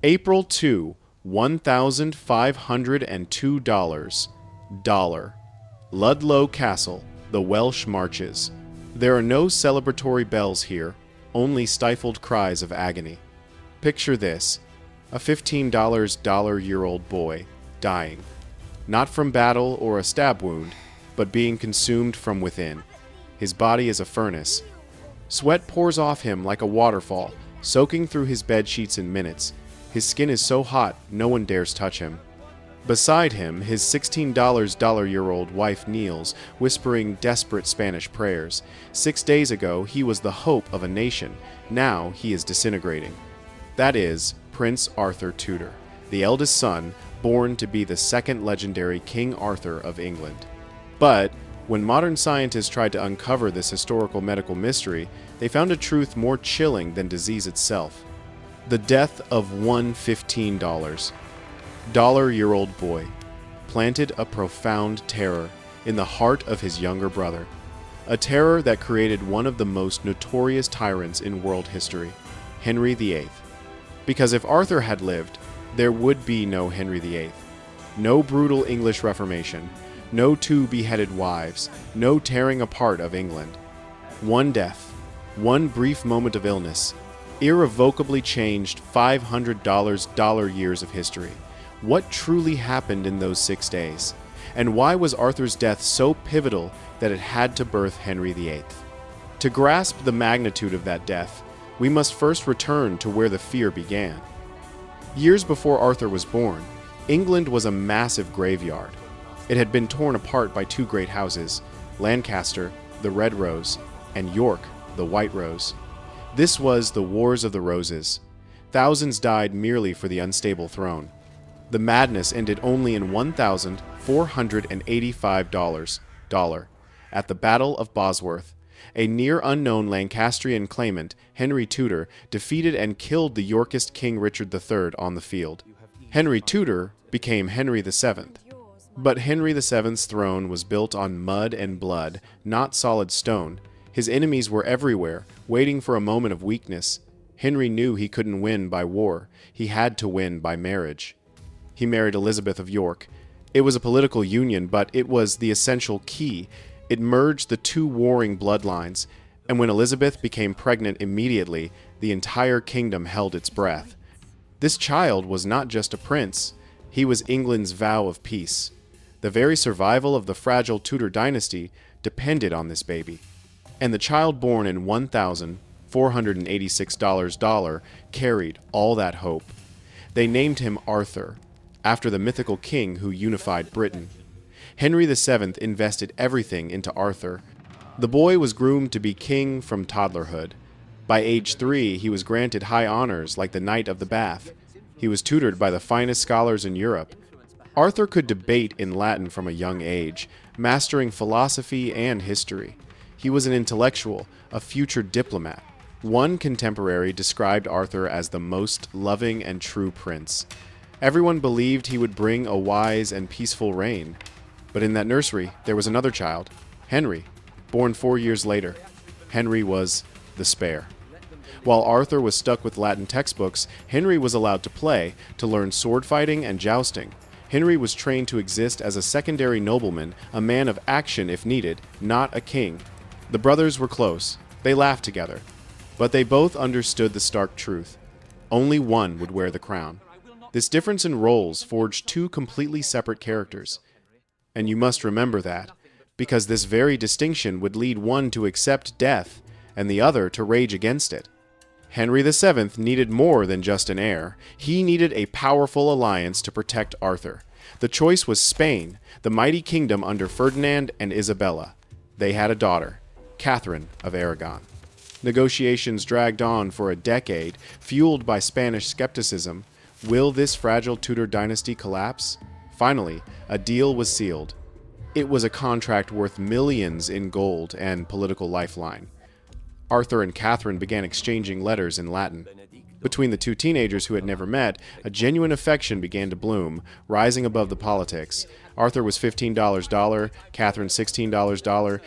April 2, $1,502. Dollar. Ludlow Castle, the Welsh Marches. There are no celebratory bells here, only stifled cries of agony. Picture this, a $15-year-old boy, dying. Not from battle or a stab wound, but being consumed from within. His body is a furnace. Sweat pours off him like a waterfall, soaking through his bed sheets in minutes. His skin is so hot, no one dares touch him. Beside him, his $16-year-old wife kneels, whispering desperate Spanish prayers. 6 days ago, he was the hope of a nation. Now he is disintegrating. That is Prince Arthur Tudor, the eldest son, born to be the second legendary King Arthur of England. But when modern scientists tried to uncover this historical medical mystery, they found a truth more chilling than disease itself. The death of one $15-year-old boy planted a profound terror in the heart of his younger brother, a terror that created one of the most notorious tyrants in world history, Henry VIII. Because if Arthur had lived, there would be no Henry VIII, no brutal English Reformation, no 2 beheaded wives, no tearing apart of England. One death, one brief moment of illness, irrevocably changed $500 years of history. What truly happened in those 6 days? And why was Arthur's death so pivotal that it had to birth Henry VIII? To grasp the magnitude of that death, we must first return to where the fear began. Years before Arthur was born, England was a massive graveyard. It had been torn apart by 2 great houses, Lancaster, the Red Rose, and York, the White Rose. This was the Wars of the Roses. Thousands died merely for the unstable throne. The madness ended only in $1,485 at the Battle of Bosworth. A near-unknown Lancastrian claimant, Henry Tudor, defeated and killed the Yorkist King Richard III on the field. Henry Tudor became Henry VII. But Henry VII's throne was built on mud and blood, not solid stone. His enemies were everywhere, waiting for a moment of weakness. Henry knew he couldn't win by war. He had to win by marriage. He married Elizabeth of York. It was a political union, but it was the essential key. It merged the 2 warring bloodlines, and when Elizabeth became pregnant immediately, the entire kingdom held its breath. This child was not just a prince. He was England's vow of peace. The very survival of the fragile Tudor dynasty depended on this baby. And the child born in $1,486 carried all that hope. They named him Arthur, after the mythical king who unified Britain. Henry VII invested everything into Arthur. The boy was groomed to be king from toddlerhood. By age 3, he was granted high honors like the Knight of the Bath. He was tutored by the finest scholars in Europe. Arthur could debate in Latin from a young age, mastering philosophy and history. He was an intellectual, a future diplomat. One contemporary described Arthur as the most loving and true prince. Everyone believed he would bring a wise and peaceful reign. But in that nursery, there was another child, Henry, born 4 years later. Henry was the spare. While Arthur was stuck with Latin textbooks, Henry was allowed to play, to learn sword fighting and jousting. Henry was trained to exist as a secondary nobleman, a man of action if needed, not a king. The brothers were close. They laughed together. But they both understood the stark truth. Only one would wear the crown. This difference in roles forged 2 completely separate characters. And you must remember that, because this very distinction would lead one to accept death and the other to rage against it. Henry VII needed more than just an heir. He needed a powerful alliance to protect Arthur. The choice was Spain, the mighty kingdom under Ferdinand and Isabella. They had a daughter, Catherine of Aragon. Negotiations dragged on for a decade, fueled by Spanish skepticism. Will this fragile Tudor dynasty collapse? Finally, a deal was sealed. It was a contract worth millions in gold and political lifeline. Arthur and Catherine began exchanging letters in Latin. Between the 2 teenagers who had never met, a genuine affection began to bloom, rising above the politics. Arthur was $15 Catherine $16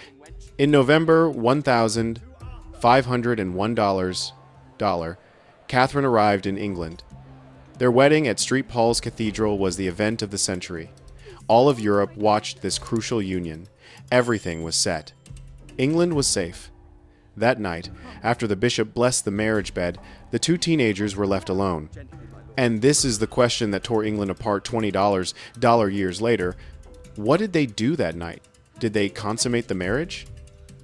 In November $1,501 Catherine arrived in England. Their wedding at St. Paul's Cathedral was the event of the century. All of Europe watched this crucial union. Everything was set. England was safe. That night, after the bishop blessed the marriage bed, the two teenagers were left alone. And this is the question that tore England apart $20 years later. What did they do that night? Did they consummate the marriage?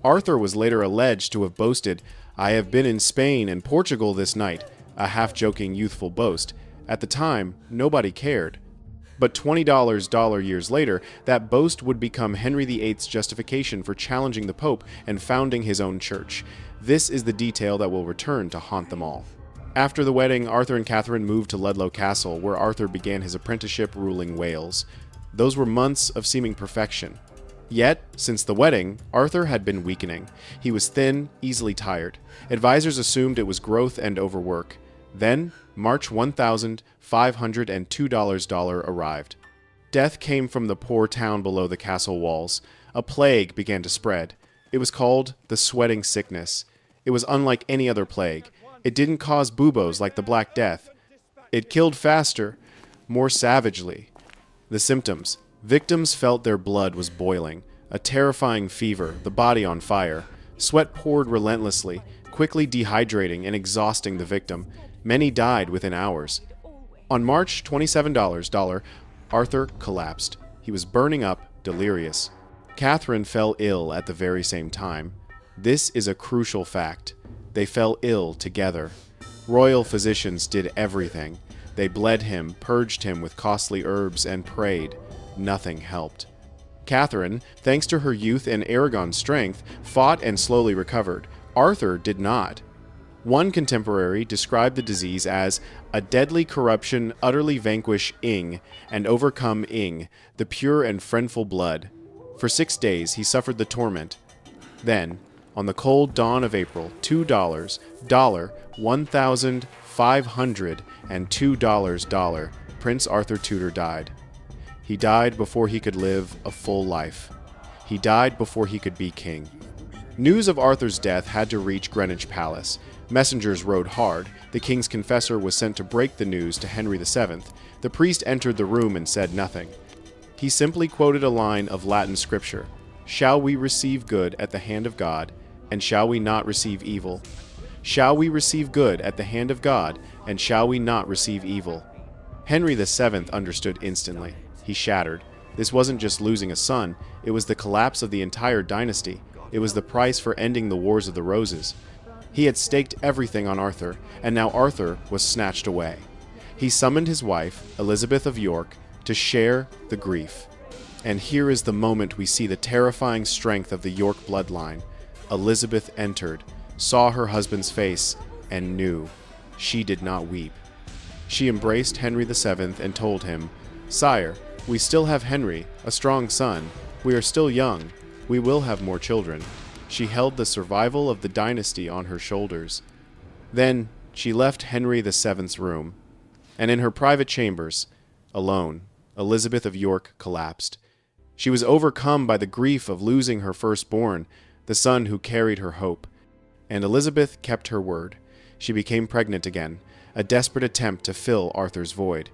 Arthur was later alleged to have boasted, "I have been in Spain and Portugal this night," a half-joking youthful boast. At the time, nobody cared. But $20 years later, that boast would become Henry VIII's justification for challenging the Pope and founding his own church. This is the detail that will return to haunt them all. After the wedding, Arthur and Catherine moved to Ludlow Castle, where Arthur began his apprenticeship ruling Wales. Those were months of seeming perfection. Yet, since the wedding, Arthur had been weakening. He was thin, easily tired. Advisors assumed it was growth and overwork. Then, March 1502 arrived. Death came from the poor town below the castle walls. A plague began to spread. It was called the sweating sickness. It was unlike any other plague. It didn't cause buboes like the Black Death. It killed faster, more savagely. The symptoms: victims felt their blood was boiling, a terrifying fever, the body on fire. Sweat poured relentlessly, quickly dehydrating and exhausting the victim. Many died within hours. On March 27, Arthur collapsed. He was burning up, delirious. Catherine fell ill at the very same time. This is a crucial fact. They fell ill together. Royal physicians did everything. They bled him, purged him with costly herbs, and prayed. Nothing helped. Catherine, thanks to her youth and Aragon's strength, fought and slowly recovered. Arthur did not. One contemporary described the disease as a deadly corruption utterly vanquish Ing and overcome Ing, the pure and friendful blood. For 6 days he suffered the torment. Then, on the cold dawn of April, $1,502, Prince Arthur Tudor died. He died before he could live a full life. He died before he could be king. News of Arthur's death had to reach Greenwich Palace. Messengers rode hard. The king's confessor was sent to break the news to Henry VII. The priest entered the room and said nothing. He simply quoted a line of Latin scripture: "Shall we receive good at the hand of God, and shall we not receive evil? Shall we receive good at the hand of God, and shall we not receive evil?" Henry VII understood instantly. He shattered. This wasn't just losing a son, it was the collapse of the entire dynasty. It was the price for ending the Wars of the Roses. He had staked everything on Arthur, and now Arthur was snatched away. He summoned his wife, Elizabeth of York, to share the grief. And here is the moment we see the terrifying strength of the York bloodline. Elizabeth entered, saw her husband's face, and knew. She did not weep. She embraced Henry VII and told him, "Sire, we still have Henry, a strong son. We are still young. We will have more children." She held the survival of the dynasty on her shoulders. Then she left Henry VII's room, and in her private chambers, alone, Elizabeth of York collapsed. She was overcome by the grief of losing her firstborn, the son who carried her hope. And Elizabeth kept her word. She became pregnant again, a desperate attempt to fill Arthur's void.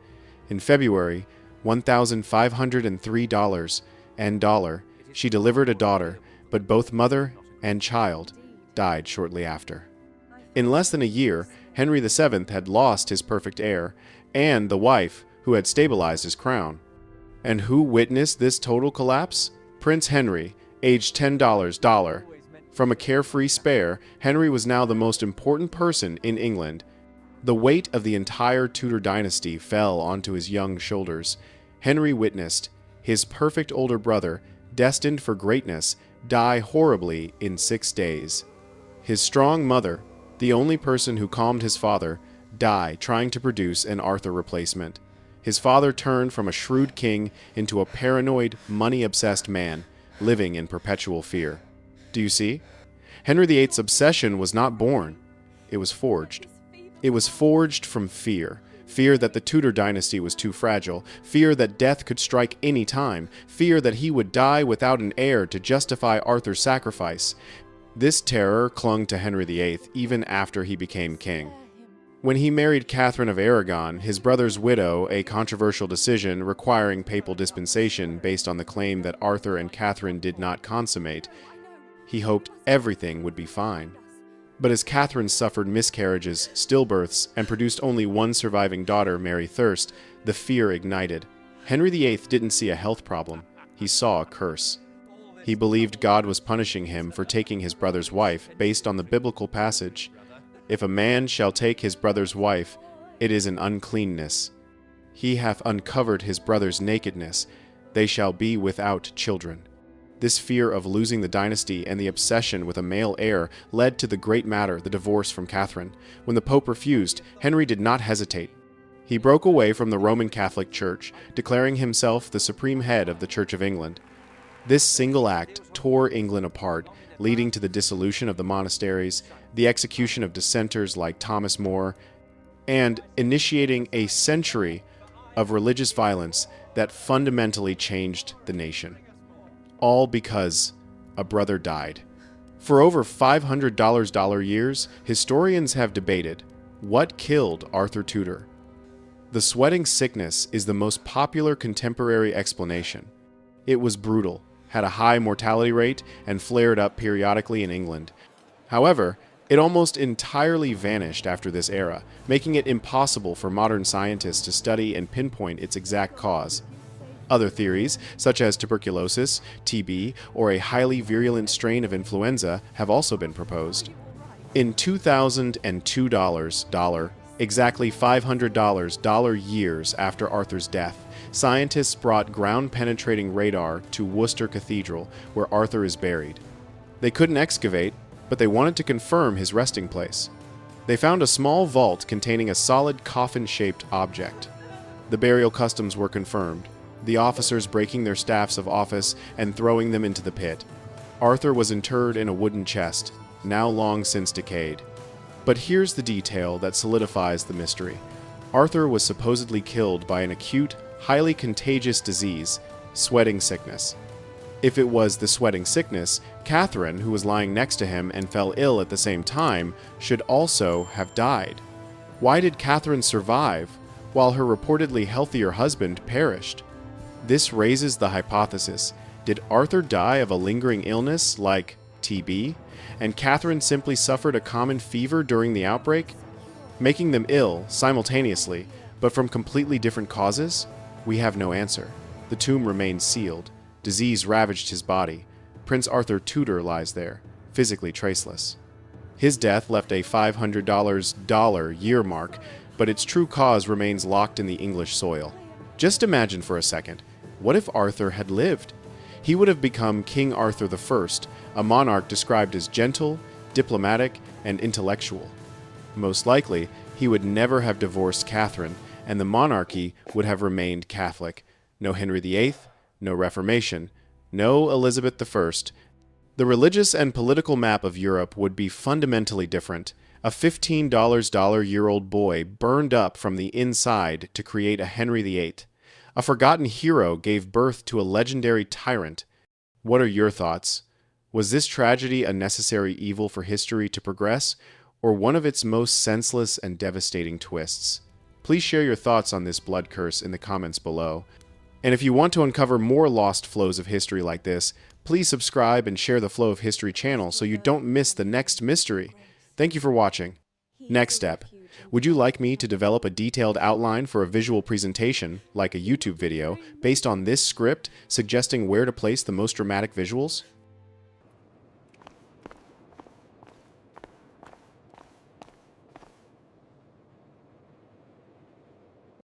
In February, $1,503 and dollar, she delivered a daughter, but both mother and child died shortly after. In less than a year, Henry VII had lost his perfect heir and the wife who had stabilized his crown. And who witnessed this total collapse? Prince Henry, aged $10. From a carefree spare, Henry was now the most important person in England. The weight of the entire Tudor dynasty fell onto his young shoulders. Henry witnessed his perfect older brother, destined for greatness, die horribly in 6 days. His strong mother, the only person who calmed his father, die trying to produce an Arthur replacement. His father turned from a shrewd king into a paranoid, money-obsessed man, living in perpetual fear. Do you see? Henry VIII's obsession was not born. It was forged. It was forged from fear. Fear that the Tudor dynasty was too fragile, fear that death could strike any time, fear that he would die without an heir to justify Arthur's sacrifice. This terror clung to Henry VIII even after he became king. When he married Catherine of Aragon, his brother's widow, a controversial decision requiring papal dispensation based on the claim that Arthur and Catherine did not consummate, he hoped everything would be fine. But as Catherine suffered miscarriages, stillbirths, and produced only one surviving daughter, Mary Thirst, the fear ignited. Henry VIII didn't see a health problem. He saw a curse. He believed God was punishing him for taking his brother's wife based on the biblical passage, "If a man shall take his brother's wife, it is an uncleanness. He hath uncovered his brother's nakedness. They shall be without children." This fear of losing the dynasty and the obsession with a male heir led to the great matter, the divorce from Catherine. When the Pope refused, Henry did not hesitate. He broke away from the Roman Catholic Church, declaring himself the supreme head of the Church of England. This single act tore England apart, leading to the dissolution of the monasteries, the execution of dissenters like Thomas More, and initiating a century of religious violence that fundamentally changed the nation. All because a brother died. For over $500 years, historians have debated what killed Arthur Tudor. The sweating sickness is the most popular contemporary explanation. It was brutal, had a high mortality rate, and flared up periodically in England. However, it almost entirely vanished after this era, making it impossible for modern scientists to study and pinpoint its exact cause. Other theories, such as tuberculosis, TB, or a highly virulent strain of influenza, have also been proposed. In 2002, exactly $500 years after Arthur's death, scientists brought ground-penetrating radar to Worcester Cathedral, where Arthur is buried. They couldn't excavate, but they wanted to confirm his resting place. They found a small vault containing a solid coffin-shaped object. The burial customs were confirmed, the officers breaking their staffs of office and throwing them into the pit. Arthur was interred in a wooden chest, now long since decayed. But here's the detail that solidifies the mystery. Arthur was supposedly killed by an acute, highly contagious disease, sweating sickness. If it was the sweating sickness, Catherine, who was lying next to him and fell ill at the same time, should also have died. Why did Catherine survive, while her reportedly healthier husband perished? This raises the hypothesis: did Arthur die of a lingering illness like TB, and Catherine simply suffered a common fever during the outbreak, making them ill simultaneously, but from completely different causes? We have no answer. The tomb remains sealed. Disease ravaged his body. Prince Arthur Tudor lies there, physically traceless. His death left a $500 year mark, but its true cause remains locked in the English soil. Just imagine for a second, what if Arthur had lived? He would have become King Arthur I, a monarch described as gentle, diplomatic, and intellectual. Most likely, he would never have divorced Catherine, and the monarchy would have remained Catholic. No Henry VIII, no Reformation, no Elizabeth I. The religious and political map of Europe would be fundamentally different. A $15-year-old boy burned up from the inside to create a Henry VIII. A forgotten hero gave birth to a legendary tyrant. What are your thoughts? Was this tragedy a necessary evil for history to progress, or one of its most senseless and devastating twists? Please share your thoughts on this blood curse in the comments below. And if you want to uncover more lost flows of history like this, please subscribe and share the Flow of History channel so you don't miss the next mystery. Thank you for watching. Next step. Would you like me to develop a detailed outline for a visual presentation, like a YouTube video, based on this script suggesting where to place the most dramatic visuals?